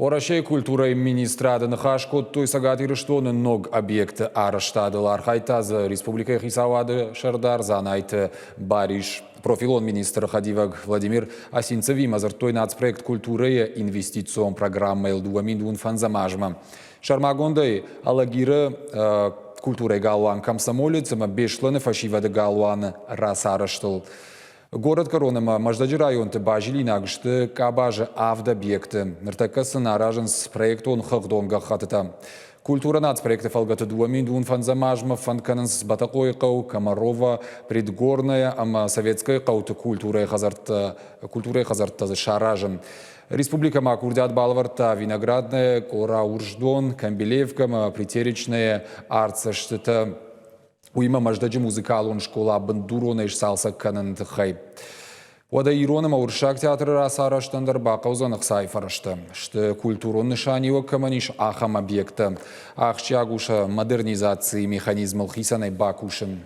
Орашей культурой министра Нахашкот той сагатиры, что ног объекты арештадылар. Хайтазы республика Хисавады Шардар занайты Бариш. Профилон министр Хадиваг Владимир Асинцеви мазартой нацпроект культуры инвестицион программы Элдуаминдун фанзамажма. Шармагондай алагиры культурой галуан комсомолец, бешланы фашивады галуан расараштыл. Город Коронема, Маждаджи район бажили нагшты кабажи авдобъекты. Ныртакасы наражен с проектон хагдонга хатыта. Культура нацпроекты фалгаты дуаминдун фанзамажма, фанкананс Батакойкау, Комарова, Предгорная, ама советская кауты культурой хазарта шаражен. Республика Макурдят Балварта, Виноградная, Кора Урждон, Камбелевка, Притеречная, Арцаштыта. Уйма Маждаджи музыкалун школа бандурона иш салса канантыхай. Ода ироным ауршак театры расараштандар бақаузанық сайфарашты. Шты культурон нышанио каманиш ахам объекта. Ахчагуша модернизации механизмал хисанай бакушын.